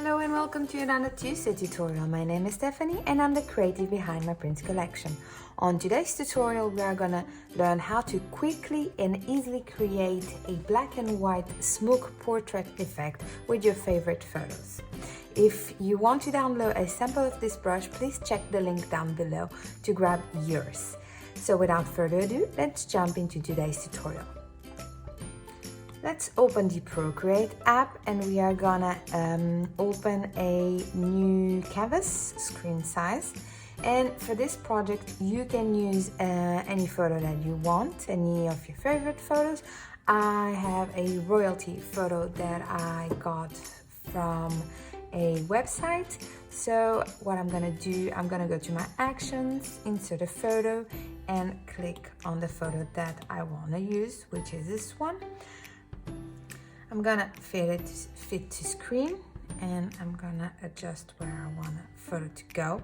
Hello and welcome to another Tuesday tutorial. My name is Stephanie and I'm the creative behind my print collection. On today's tutorial we are gonna learn how to quickly and easily create a black and white smoke portrait effect with your favorite photos. If you want to download a sample of this brush, please check the link down below to grab yours. So without further ado, let's jump into today's tutorial. Let's open the Procreate app and we are gonna open a new canvas screen size. And for this project you can use any photo that you want, any of your favorite photos. I have a royalty photo that I got from a website. So what I'm gonna do, I'm gonna go to my actions, insert a photo and click on the photo that I want to use, which is this one. I'm gonna fit to screen and I'm gonna adjust where I want the photo to go.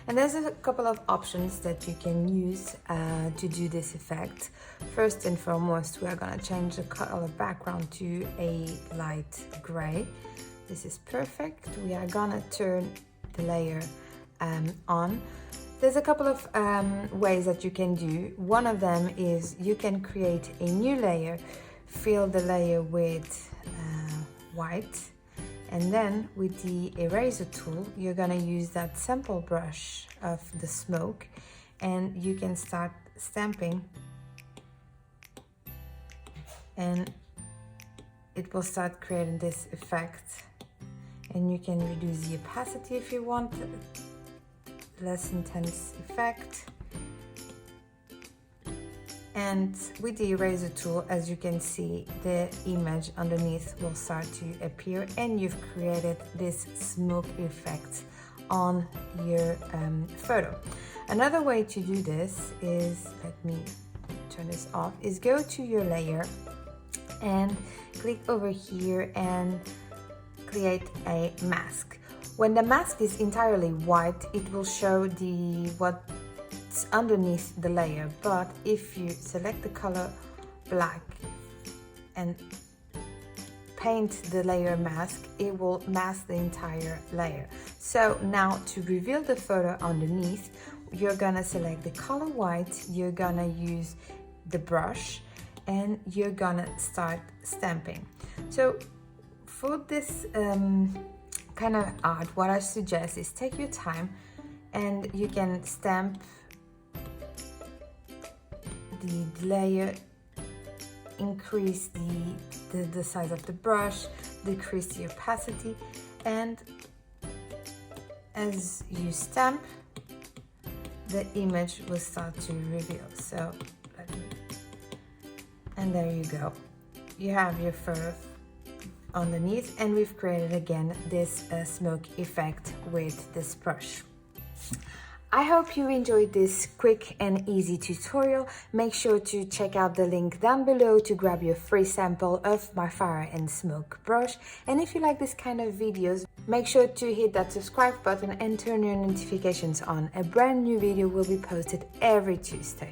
And there's a couple of options that you can use to do this effect. First and foremost, we are gonna change the color background to a light gray. This is perfect. We are gonna turn the layer on. There's a couple of ways that you can do. One of them is you can create a new layer, fill the layer with white, and then with the eraser tool you're gonna use that sample brush of the smoke and you can start stamping and it will start creating this effect. And you can reduce the opacity if you want less intense effect. And with the eraser tool, as you can see, the image underneath will start to appear and you've created this smoke effect on your photo. Another way to do this is, let me turn this off, is go to your layer and click over here and create a mask. When the mask is entirely white, it will show what's underneath the layer, but if you select the color black and paint the layer mask, it will mask the entire layer. So now to reveal the photo underneath, you're gonna select the color white, you're gonna use the brush and you're gonna start stamping. So for this kind of art, what I suggest is take your time and you can stamp the layer, increase the size of the brush, decrease the opacity, and as you stamp, the image will start to reveal. So and there you go. You have your photo underneath and we've created again this smoke effect with this brush. I hope you enjoyed this quick and easy tutorial. Make sure to check out the link down below to grab your free sample of my fire and smoke brush. And if you like this kind of videos, make sure to hit that subscribe button and turn your notifications on. A brand new video will be posted every Tuesday.